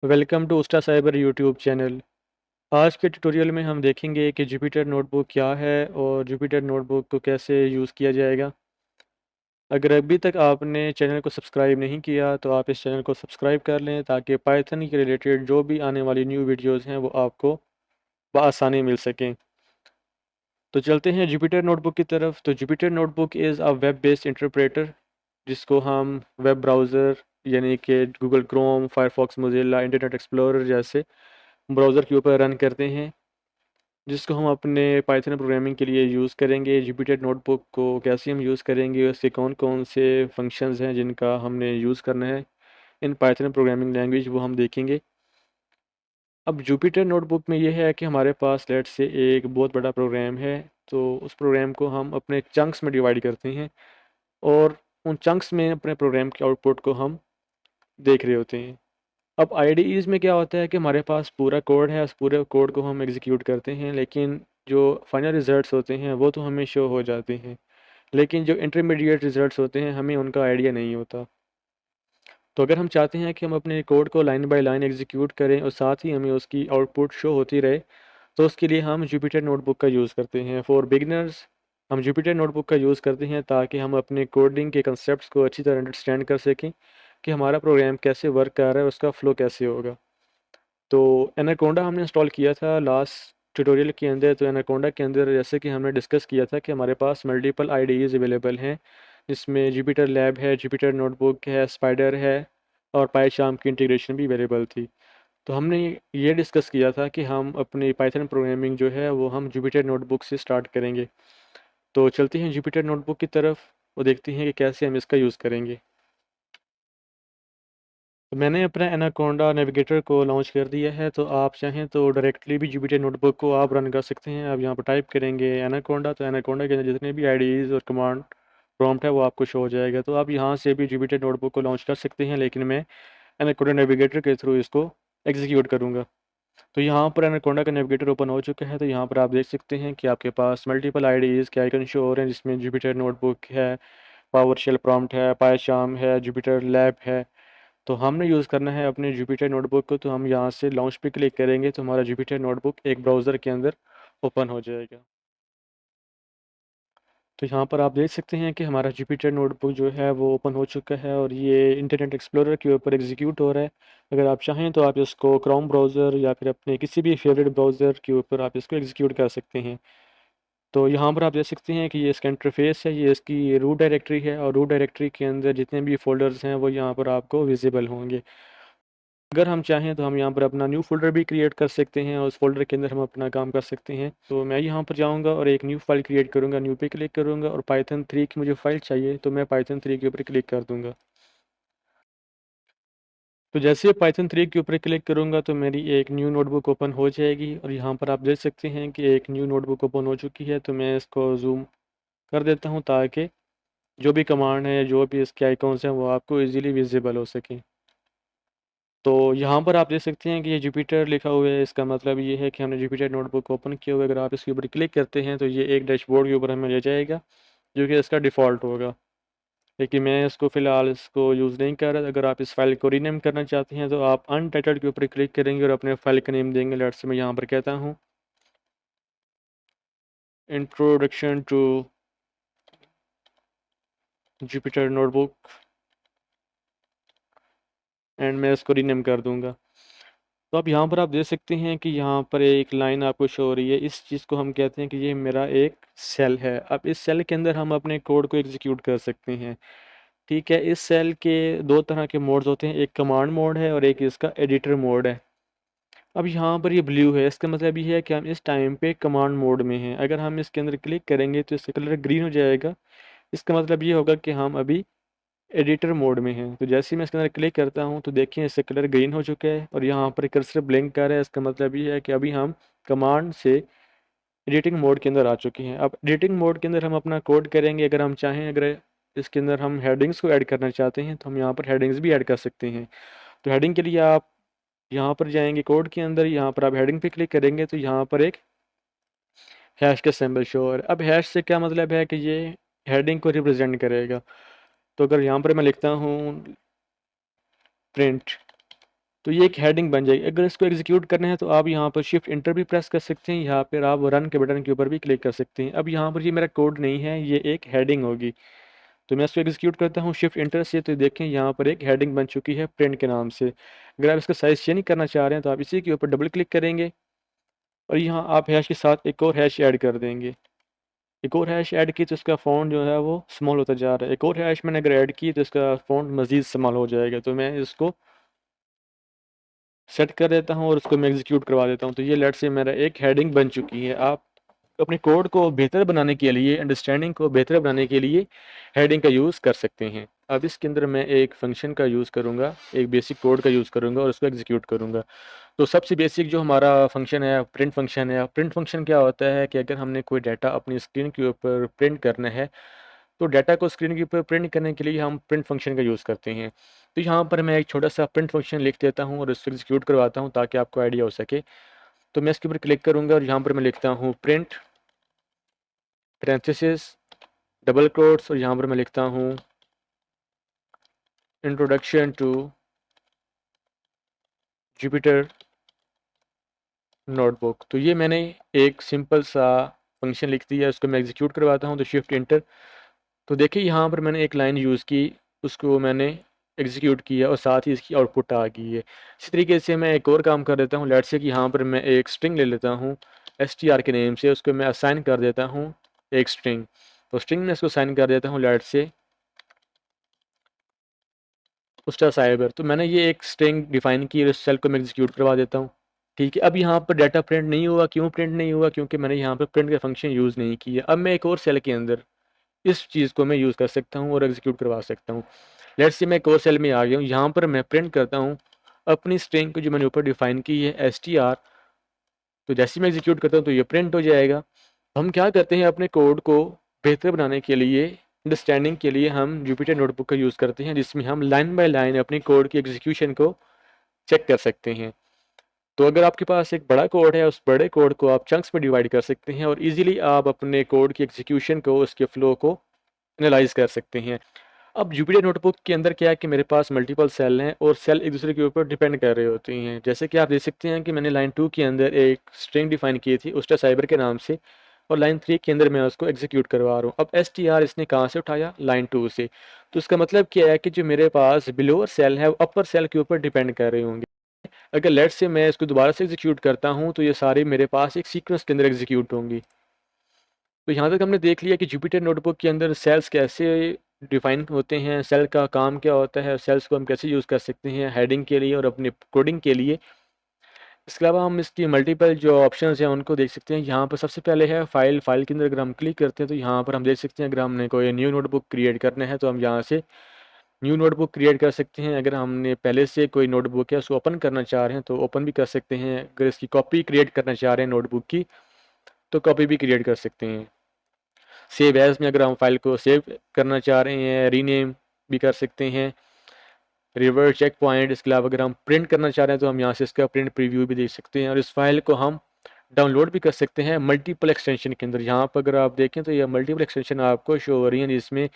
Welcome to उस्टा cyber YouTube channel. आज के ट्यूटोरियल में हम देखेंगे कि जुपिटर नोटबुक क्या है और जुपिटर नोटबुक को कैसे यूज़ किया जाएगा। अगर अभी तक आपने चैनल को सब्सक्राइब नहीं किया तो आप इस चैनल को सब्सक्राइब कर लें ताकि पाइथन के रिलेटेड जो भी आने वाली न्यू वीडियोज़ हैं वो आपको बआसानी मिल सकें। तो चलते हैं जुपिटर नोटबुक की तरफ। तो Jupyter notebook is a web based interpreter जिसको हम वेब ब्राउज़र यानी कि Google Chrome, Firefox, Mozilla, internet explorer जैसे ब्राउज़र के ऊपर रन करते हैं, जिसको हम अपने पाइथन प्रोग्रामिंग के लिए यूज़ करेंगे। जुपिटर नोटबुक को कैसे हम यूज़ करेंगे, उसके कौन कौन से फंक्शंस हैं जिनका हमने यूज़ करना है इन पाइथन प्रोग्रामिंग लैंग्वेज, वो हम देखेंगे। अब जुपिटर नोटबुक में ये है कि हमारे पास लेट से एक बहुत बड़ा प्रोग्राम है, तो उस प्रोग्राम को हम अपने चंक्स में डिवाइड करते हैं और उन चंक्स में अपने प्रोग्राम के आउटपुट को हम देख रहे होते हैं। अब आईडीईज़ में क्या होता है कि हमारे पास पूरा कोड है, उस पूरे कोड को हम एग्जीक्यूट करते हैं, लेकिन जो फाइनल रिजल्ट्स होते हैं वो तो हमें शो हो जाते हैं, लेकिन जो इंटरमीडिएट रिजल्ट्स होते हैं हमें उनका आइडिया नहीं होता। तो अगर हम चाहते हैं कि हम अपने कोड को लाइन बाय लाइन एग्जीक्यूट करें और साथ ही हमें उसकी आउटपुट शो होती रहे, तो उसके लिए हम जुपिटर नोटबुक का यूज़ करते हैं। फॉर बिगनर्स हम जुपिटर नोटबुक का यूज़ करते हैं ताकि हम अपने कोडिंग के कंसेप्ट्स को अच्छी तरह अंडरस्टैंड कर सकें कि हमारा प्रोग्राम कैसे वर्क कर रहा है, उसका फ़्लो कैसे होगा। तो एनाकोंडा हमने इंस्टॉल किया था लास्ट ट्यूटोरियल के अंदर। तो एनाकोंडा के अंदर जैसे कि हमने डिस्कस किया था कि हमारे पास मल्टीपल आईडीज़ अवेलेबल हैं, जिसमें जुपिटर लैब है, जुपिटर नोटबुक है, स्पाइडर है और पाईचार्म की इंटीग्रेशन भी अवेलेबल थी। तो हमने ये डिस्कस किया था कि हम अपनी पाइथन प्रोग्रामिंग जो है वो हम जुपिटर नोटबुक से स्टार्ट करेंगे। तो चलते हैं जुपिटर नोटबुक की तरफ और देखते हैं कि कैसे हम इसका यूज़ करेंगे। तो मैंने अपना एनाकोंडा नेविगेटर को लॉन्च कर दिया है, तो आप चाहें तो डायरेक्टली भी जुपिटर नोटबुक को आप रन कर सकते हैं। आप यहाँ पर टाइप करेंगे एनाकोंडा, तो एनाकोंडा के अंदर जितने भी आईडीज़ और कमांड प्रॉम्प्ट है वो आपको शो हो जाएगा। तो आप यहाँ से भी जुपिटर नोटबुक को लॉन्च कर सकते हैं, लेकिन मैं एनाकोंडा नेविगेटर के थ्रू इसको एग्जीक्यूट करूँगा। तो यहाँ पर एनाकोंडा का नेविगेटर ओपन हो चुका है। तो यहाँ पर आप देख सकते हैं कि आपके पास मल्टीपल आईडीज़ के आइकन शो हो रहे हैं, जिसमें जुपिटर नोटबुक है, पावरशेल प्रॉम्प्ट है, पाईचार्म है, जुपिटर लैब है। तो हमने यूज़ करना है अपने जुपिटर नोटबुक को, तो हम यहाँ से लॉन्च पे क्लिक करेंगे तो हमारा जुपिटर नोटबुक एक ब्राउज़र के अंदर ओपन हो जाएगा। तो यहाँ पर आप देख सकते हैं कि हमारा जुपिटर नोटबुक जो है वो ओपन हो चुका है और ये इंटरनेट एक्सप्लोरर के ऊपर एग्जीक्यूट हो रहा है। अगर आप चाहें तो आप इसको क्रोम ब्राउज़र या फिर अपने किसी भी फेवरेट ब्राउज़र के ऊपर आप इसको एग्जीक्यूट कर सकते हैं। तो यहाँ पर आप देख सकते हैं कि ये इसका इंटरफेस है, ये इसकी रूट डायरेक्टरी है और रूट डायरेक्टरी के अंदर जितने भी फ़ोल्डर्स हैं वो यहाँ पर आपको विजिबल होंगे। अगर हम चाहें तो हम यहाँ पर अपना न्यू फ़ोल्डर भी क्रिएट कर सकते हैं और उस फ़ोल्डर के अंदर हम अपना काम कर सकते हैं। तो मैं यहाँ पर जाऊँगा और एक न्यू फ़ाइल क्रिएट करूँगा, न्यू पे क्लिक करूँगा और पाइथन 3 की मुझे फ़ाइल चाहिए, तो मैं पाइथन 3 के ऊपर क्लिक कर दूँगा। तो जैसे ही पाइथन 3 के ऊपर क्लिक करूँगा तो मेरी एक न्यू नोटबुक ओपन हो जाएगी और यहाँ पर आप देख सकते हैं कि एक न्यू नोटबुक ओपन हो चुकी है। तो मैं इसको ज़ूम कर देता हूँ ताकि जो भी कमांड है, जो भी इसके आइकॉन्स हैं वो आपको ईज़िली विज़िबल हो सकें। तो यहाँ पर आप देख सकते हैं कि ये जुपिटर लिखा हुआ है, इसका मतलब ये है कि हमने जुपिटर नोटबुक ओपन किया हुआ है। अगर आप इसके ऊपर क्लिक करते हैं तो ये एक डैशबोर्ड के ऊपर हमें ले जाएगा, जो कि इसका डिफ़ॉल्ट होगा। लेकिन मैं इसको फ़िलहाल इसको यूज़ नहीं कर रहा। अगर आप इस फ़ाइल को रीनेम करना चाहते हैं तो आप अनटाइटल्ड के ऊपर क्लिक करेंगे और अपने फ़ाइल का नेम देंगे। लेट्स से मैं यहाँ पर कहता हूँ introduction to Jupyter notebook and मैं इसको रीनेम कर दूँगा। तो अब यहाँ पर आप देख सकते हैं कि यहाँ पर एक लाइन आपको शो हो रही है। इस चीज़ को हम कहते हैं कि ये मेरा एक सेल है। अब इस सेल के अंदर हम अपने कोड को एग्जीक्यूट कर सकते हैं। ठीक है, इस सेल के दो तरह के मोड्स होते हैं, एक कमांड मोड है और एक इसका एडिटर मोड है। अब यहाँ पर ये ब्लू है, इसका मतलब ये है कि हम इस टाइम पे कमांड मोड में हैं। अगर हम इसके अंदर क्लिक करेंगे तो इसका कलर ग्रीन हो जाएगा। इसका मतलब ये होगा कि हम अभी एडिटर मोड में हैं। तो जैसे ही मैं इसके अंदर क्लिक करता हूँ तो देखिए इससे कलर ग्रीन हो चुका है और यहाँ पर कर्सर ब्लिंक कर रहा है। इसका मतलब ये है कि अभी हम कमांड से एडिटिंग मोड के अंदर आ चुके हैं। अब एडिटिंग मोड के अंदर हम अपना कोड करेंगे। अगर हम चाहें, अगर इसके अंदर हम हेडिंग्स को ऐड करना चाहते हैं तो हम यहाँ पर हेडिंग्स भी ऐड कर सकते हैं। तो हेडिंग के लिए आप यहाँ पर जाएंगे कोड के अंदर, यहाँ पर आप हेडिंग पे क्लिक करेंगे तो यहाँ पर एक हैश का सिंबल शो हो रहा है। अब हैश से क्या मतलब है कि ये हेडिंग को रिप्रेजेंट करेगा। तो अगर यहाँ पर मैं लिखता हूँ प्रिंट तो ये एक हेडिंग बन जाएगी। अगर इसको एग्जीक्यूट करना है तो आप यहाँ पर शिफ्ट इंटर भी प्रेस कर सकते हैं, यहाँ पर आप रन के बटन के ऊपर भी क्लिक कर सकते हैं। अब यहाँ पर ये मेरा कोड नहीं है, ये एक हेडिंग होगी। तो मैं इसको एग्जीक्यूट करता हूँ शिफ्ट इंटर से, तो देखें यहाँ पर एक हेडिंग बन चुकी है प्रिंट के नाम से। अगर आप इसका साइज़ चेंज करना चाह रहे हैं तो आप इसी के ऊपर डबल क्लिक करेंगे और यहाँ आप हैश के साथ एक और हैश ऐड कर देंगे। एक और हैश ऐड की तो इसका फ़ॉन्ट जो है वो स्मॉल होता जा रहा है। एक और हैश मैंने अगर ऐड की तो इसका फ़ॉन्ट मज़ीद स्मॉल हो जाएगा। तो मैं इसको सेट कर देता हूँ और उसको मैं एग्जीक्यूट करवा देता हूँ। तो ये लेट्स से मेरा एक हेडिंग बन चुकी है। आप अपने कोड को बेहतर बनाने के लिए, अंडरस्टैंडिंग को बेहतर बनाने के लिए हेडिंग का यूज़ कर सकते हैं। अब इसके अंदर मैं एक फ़ंक्शन का यूज़ करूँगा, एक बेसिक कोड का यूज़ करूँगा और उसको एग्जीक्यूट करूँगा। तो सबसे बेसिक जो हमारा फ़ंक्शन है प्रिंट फ़ंक्शन है। प्रिंट फ़ंक्शन क्या होता है कि अगर हमने कोई डाटा अपनी स्क्रीन के ऊपर प्रिंट करना है, तो डाटा को स्क्रीन के ऊपर प्रिंट करने के लिए हम प्रिंट फ़ंक्शन का यूज़ करते हैं। तो यहाँ पर मैं एक छोटा-सा प्रिंट फ़ंक्शन लिख देता हूँ और उसको एग्जीक्यूट करवाता हूँ ताकि आपको आइडिया हो सके। तो मैं इसके ऊपर क्लिक करूँगा और यहाँ पर मैं लिखता हूँ प्रिंट पैरेंथेसिस डबल कोट्स और यहाँ पर मैं लिखता हूँ इंट्रोडक्शन टू जुपिटर नोटबुक। तो ये मैंने एक सिंपल सा फंक्शन लिख दिया, उसको मैं एग्जीक्यूट करवाता हूँ तो शिफ्ट इंटर। तो देखिए यहाँ पर मैंने एक लाइन यूज़ की, उसको मैंने एग्जीक्यूट किया और साथ ही इसकी आउटपुट आ गई है। इसी तरीके से मैं एक और काम कर देता हूँ। लेट्स से कि यहाँ पर मैं एक स्ट्रिंग ले लेता हूँ str के नेम से, उसको मैं असाइन कर देता हूँ एक स्ट्रिंग। तो स्ट्रिंग में इसको असाइन कर देता हूँ लेट्स से उसका साइबर। तो मैंने ये एक स्ट्रिंग डिफाइन की और इस सेल को मैं एग्जीक्यूट करवा देता हूँ। ठीक है, अब यहाँ पर डाटा प्रिंट नहीं हुआ। क्यों प्रिंट नहीं हुआ? क्योंकि मैंने यहाँ पर प्रिंट का फंक्शन यूज़ नहीं किया। अब मैं एक और सेल के अंदर इस चीज़ को मैं यूज़ कर सकता हूँ और एग्जीक्यूट करवा सकता हूँ। लेट्स से मैं एक और सेल में आ गया हूँ, यहाँ पर मैं प्रिंट करता हूँ अपनी स्ट्रिंग को जो मैंने ऊपर डिफाइन की है str। तो जैसे ही मैं एग्जीक्यूट करता हूँ तो ये प्रिंट हो जाएगा। हम क्या करते हैं अपने कोड को बेहतर बनाने के लिए, अंडरस्टैंडिंग के लिए हम जुपिटर नोटबुक का यूज़ करते हैं, जिसमें हम लाइन बाय लाइन अपने कोड की एग्जीक्यूशन को चेक कर सकते हैं। तो अगर आपके पास एक बड़ा कोड है, उस बड़े कोड को आप चंक्स में डिवाइड कर सकते हैं और इजीली आप अपने कोड की एग्जीक्यूशन को, उसके फ्लो को एनालाइज कर सकते हैं। अब जुपिटर नोटबुक के अंदर क्या है कि मेरे पास मल्टीपल सेल हैं और सेल एक दूसरे के ऊपर डिपेंड कर रहे होते हैं। जैसे कि आप देख सकते हैं कि मैंने लाइन 2 के अंदर एक स्ट्रिंग डिफाइन की थी उसटा साइबर के नाम से, और लाइन 3 के अंदर मैं उसको एग्जीक्यूट करवा रहा हूँ। अब str इसने कहाँ से उठाया? लाइन 2 से। तो इसका मतलब क्या है कि जो मेरे पास बिलोअर सेल है वो अपर सेल के ऊपर डिपेंड कर रहे होंगे। अगर लेट्स से मैं इसको दोबारा से एग्जीक्यूट करता हूँ तो ये सारे मेरे पास एक सीक्वेंस के अंदर एग्जीक्यूट होंगी। तो यहाँ तक हमने देख लिया कि जुपिटर नोटबुक के अंदर सेल्स कैसे डिफाइन होते हैं, सेल का काम क्या होता है, सेल्स को हम कैसे यूज़ कर सकते हैं हेडिंग के लिए और अपने कोडिंग के लिए। इसके अलावा हम इसकी मल्टीपल जो ऑप्शंस हैं उनको देख सकते हैं। यहाँ पर सबसे पहले है फाइल के अंदर अगर हम क्लिक करते हैं तो यहाँ पर हम देख सकते हैं अगर हमने कोई न्यू नोटबुक क्रिएट करना है तो हम यहाँ से न्यू नोटबुक क्रिएट कर सकते हैं। अगर हमने पहले से कोई नोटबुक है उसको ओपन करना चाह रहे हैं तो ओपन भी कर सकते हैं। अगर इसकी कॉपी क्रिएट करना चाह रहे हैं नोटबुक की तो कॉपी भी क्रिएट कर सकते हैं। सेव एज़ में अगर हम फाइल को सेव करना चाह रहे हैं, रीनेम भी कर सकते हैं, रिवर्स चेक पॉइंट। इसके अलावा अगर हम प्रिंट करना चाह रहे हैं तो हम यहाँ से इसका प्रिंट प्रीव्यू भी देख सकते हैं और इस फाइल को हम डाउनलोड भी कर सकते हैं मल्टीपल एक्सटेंशन के अंदर। यहाँ पर अगर आप देखें तो ये मल्टीपल एक्सटेंशन आपको शो हो रही हैं, जिसमें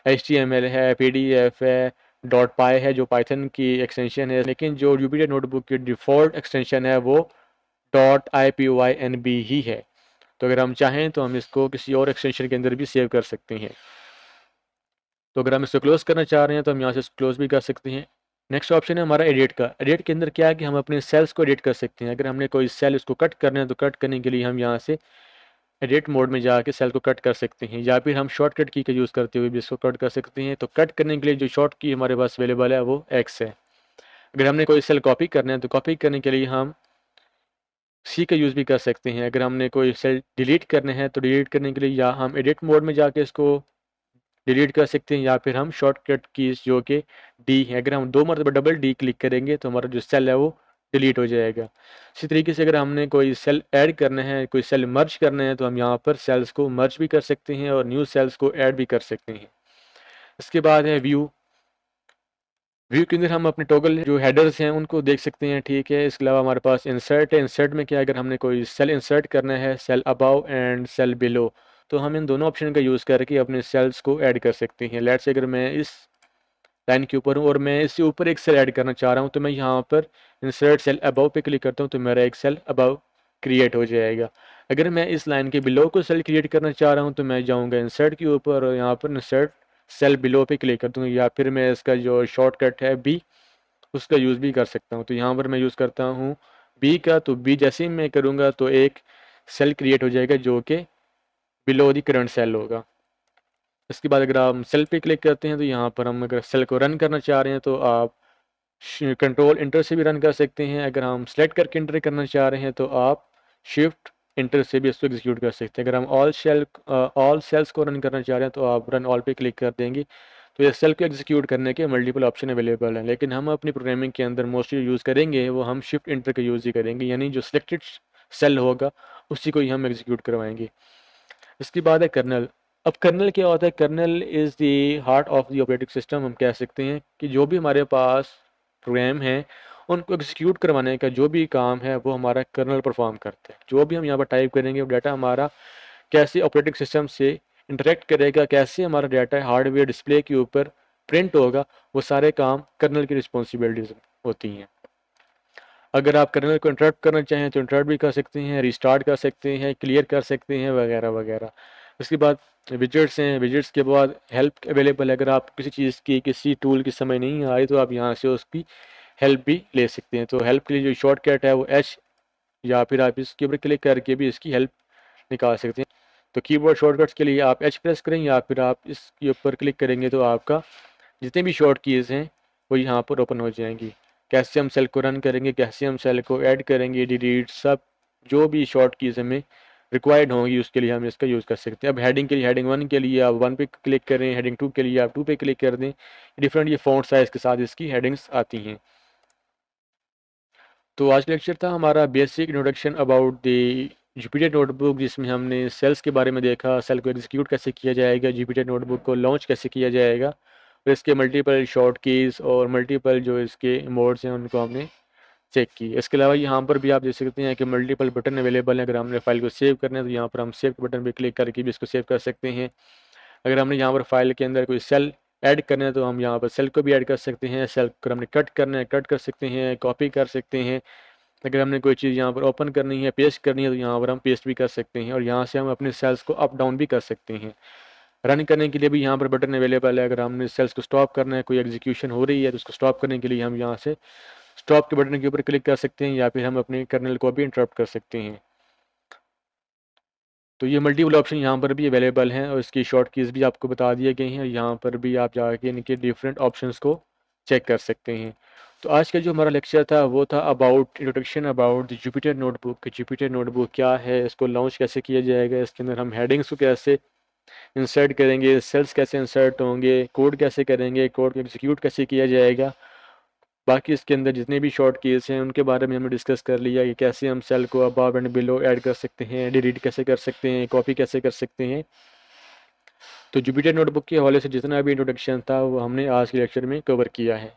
HTML है, PDF है, डॉट पाई है जो पाइथन की एक्सटेंशन है, लेकिन जो जुपिटर नोटबुक की डिफ़ॉल्ट एक्सटेंशन है वो .ipynb ही है। तो अगर हम चाहें तो हम इसको किसी और एक्सटेंशन के अंदर भी सेव कर सकते हैं। तो अगर हम इसको क्लोज़ करना चाह रहे हैं तो हम यहाँ से क्लोज़ भी कर सकते हैं। नेक्स्ट ऑप्शन है हमारा एडिट का। एडिट के अंदर क्या है कि हम अपने सेल्स को एडिट कर सकते हैं। अगर हमने कोई सेल इसको कट करना है तो कट करने के लिए हम यहाँ से एडिट मोड में जाके सेल को कट कर सकते हैं, या फिर हम शॉर्टकट की का यूज़ करते हुए भी इसको कट कर सकते हैं। तो कट करने के लिए जो शॉर्ट की हमारे पास अवेलेबल है वो X है। अगर हमने कोई सेल कॉपी करना है तो कॉपी करने के लिए हम C का यूज़ भी कर सकते हैं। अगर हमने कोई सेल डिलीट करने हैं तो डिलीट करने के लिए या हम एडिट मोड में जाके इसको डिलीट कर सकते हैं, या फिर हम शॉर्टकट कीज़ जो कि डी है, अगर हम 2 मरतबा डबल डी क्लिक करेंगे तो हमारा जो सेल है वो डिलीट हो जाएगा। इसी तरीके से अगर हमने कोई सेल ऐड करना है, कोई सेल मर्ज करना है तो हम यहाँ पर सेल्स को मर्ज भी कर सकते हैं और न्यू सेल्स को ऐड भी कर सकते हैं। इसके बाद है व्यू। व्यू के अंदर हम अपने टॉगल जो हेडर्स हैं उनको देख सकते हैं। ठीक है, इसके अलावा हमारे पास इंसर्ट है। इंसर्ट में क्या है, अगर हमने कोई सेल इंसर्ट करना है, cell above and cell below, तो हम इन दोनों ऑप्शन का यूज़ करके अपने सेल्स को ऐड कर सकते हैं। लेट्स से अगर मैं इस लाइन के ऊपर हूँ और मैं इससे ऊपर एक सेल ऐड करना चाह रहा हूँ, तो मैं यहाँ पर इंसर्ट सेल अबव पे क्लिक करता हूँ तो मेरा एक सेल अबव क्रिएट हो जाएगा। अगर मैं इस लाइन के बिलो को सेल क्रिएट करना चाह रहा हूँ तो मैं जाऊँगा इंसर्ट के ऊपर और यहाँ पर इंसर्ट सेल बिलो पे क्लिक कर दूँगा, या फिर मैं इसका जो शॉर्टकट है बी उसका यूज़ भी कर सकता हूँ। तो यहाँ पर मैं यूज़ करता हूँ बी का, तो बी जैसे ही मैं करूँगा तो एक सेल क्रिएट हो जाएगा जो कि बिलो द करंट सेल होगा। इसके बाद अगर आप सेल पे क्लिक करते हैं तो यहाँ पर हम अगर सेल को रन करना चाह रहे हैं तो आप कंट्रोल इंटर से भी रन कर सकते हैं। अगर हम सेलेक्ट करके इंटर करना चाह रहे हैं तो आप शिफ्ट इंटर से भी इसको एग्जीक्यूट कर सकते हैं। अगर हम ऑल सेल्स को रन करना चाह रहे हैं तो आप रन ऑल पे क्लिक कर देंगे, तो ये सेल को एग्जीक्यूट करने के मल्टीपल ऑप्शन अवेलेबल हैं, लेकिन हम अपनी प्रोग्रामिंग के अंदर मोस्टली यूज़ करेंगे वो हम शिफ्ट इंटर का यूज़ ही करेंगे, यानी जो सिलेक्टेड सेल होगा उसी को ही हम एग्जीक्यूट करवाएंगे। इसके बाद है कर्नल। अब कर्नल क्या होता है? Kernel is the heart of the operating system. हम कह सकते हैं कि जो भी हमारे पास प्रोग्राम हैं उनको एग्जीक्यूट करवाने का जो भी काम है वो हमारा कर्नल परफॉर्म करता है। जो भी हम यहाँ पर टाइप करेंगे वो डाटा हमारा कैसे ऑपरेटिंग सिस्टम से इंटरेक्ट करेगा, कैसे हमारा डाटा हार्डवेयर डिस्प्ले के ऊपर प्रिंट होगा, वो सारे काम कर्नल की रिस्पॉन्सिबिलिटीज होती हैं। अगर आप कर्नल को इंटरप्ट करना चाहें तो इंटरप्ट भी कर सकते हैं, रिस्टार्ट कर सकते हैं, क्लियर कर सकते हैं, वगैरह वगैरह। उसके बाद विजेट्स हैं, विजेट्स के बाद हेल्प अवेलेबल है। अगर आप किसी चीज़ की किसी टूल की समझ नहीं आई तो आप यहाँ से उसकी हेल्प भी ले सकते हैं। तो हेल्प के लिए जो शॉर्टकट है वो एच, या फिर आप इसके ऊपर क्लिक करके भी इसकी हेल्प निकाल सकते हैं। तो कीबोर्ड शॉर्टकट्स के लिए आप एच प्रेस करें या फिर आप इसके ऊपर क्लिक करेंगे तो आपका जितने भी शॉर्ट कीज़ हैं वो यहाँ पर ओपन हो जाएंगी। कैसे हम सेल को रन करेंगे, कैसे हम सेल को ऐड करेंगे, डिलीट, सब जो भी शॉर्ट कीज़ हमें रिक्वायर्ड होंगी उसके लिए हम इसका यूज़ कर सकते हैं। अब हेडिंग के लिए हेडिंग 1 के लिए आप 1 पे क्लिक करें, हेडिंग 2 के लिए आप 2 पे क्लिक कर दें। डिफरेंट ये फ़ॉन्ट साइज़ के साथ इसकी हेडिंग्स आती हैं। तो आज का लेक्चर था हमारा basic introduction about the Jupyter notebook, जिसमें हमने सेल्स के बारे में देखा, सेल को एग्जीक्यूट कैसे किया जाएगा, जुपिटर नोटबुक को लॉन्च कैसे किया जाएगा, फिर इसके मल्टीपल शॉर्ट कीज़ और मल्टीपल जो इसके मोड्स हैं उनको हमने चेक की। इसके अलावा यहाँ पर भी आप देख सकते हैं कि मल्टीपल बटन अवेलेबल हैं। अगर हमने फाइल को सेव करना है तो यहाँ पर हम सेव के बटन पर क्लिक करके भी इसको सेव कर सकते हैं। अगर हमने यहाँ पर फाइल के अंदर कोई सेल ऐड करना है तो हम यहाँ पर सेल को भी ऐड कर सकते हैं। सेल को हमने कट करना है कट कर सकते हैं, कॉपी कर सकते हैं। अगर हमने कोई चीज़ यहाँ पर ओपन करनी है, पेस्ट करनी है, तो यहाँ पर हम पेस्ट भी कर सकते हैं और यहाँ से हम अपने सेल्स को अप डाउन भी कर सकते हैं। रन करने के लिए भी यहाँ पर बटन अवेलेबल है। अगर हमने सेल्स को स्टॉप करना है, कोई एग्जीक्यूशन हो रही है तो उसको स्टॉप करने के लिए हम यहाँ से स्टॉप के बटन के ऊपर क्लिक कर सकते हैं, या फिर हम अपने कर्नल को भी इंटरप्ट कर सकते हैं। तो ये मल्टीपल ऑप्शन यहाँ पर भी अवेलेबल हैं और इसकी शॉर्ट कीज़ भी आपको बता दिए गए हैं। यहाँ पर भी आप जाके इनके डिफरेंट ऑप्शंस को चेक कर सकते हैं। तो आज का जो हमारा लेक्चर था वो था about introduction about the Jupyter notebook. Jupyter notebook क्या है, इसको लॉन्च कैसे किया जाएगा, इसके अंदर हम हेडिंग्स को कैसे इंसर्ट करेंगे, सेल्स कैसे इंसर्ट होंगे, कोड कैसे करेंगे, कोड को एग्जीक्यूट कैसे किया जाएगा। बाकी इसके अंदर जितने भी शॉर्ट कीज़ हैं उनके बारे में हमने डिस्कस कर लिया कि कैसे हम सेल को अबव एंड बिलो ऐड कर सकते हैं, डिलीट कैसे कर सकते हैं, कॉपी कैसे कर सकते हैं। तो जुपिटर नोटबुक के हवाले से जितना भी इंट्रोडक्शन था वो हमने आज के लेक्चर में कवर किया है।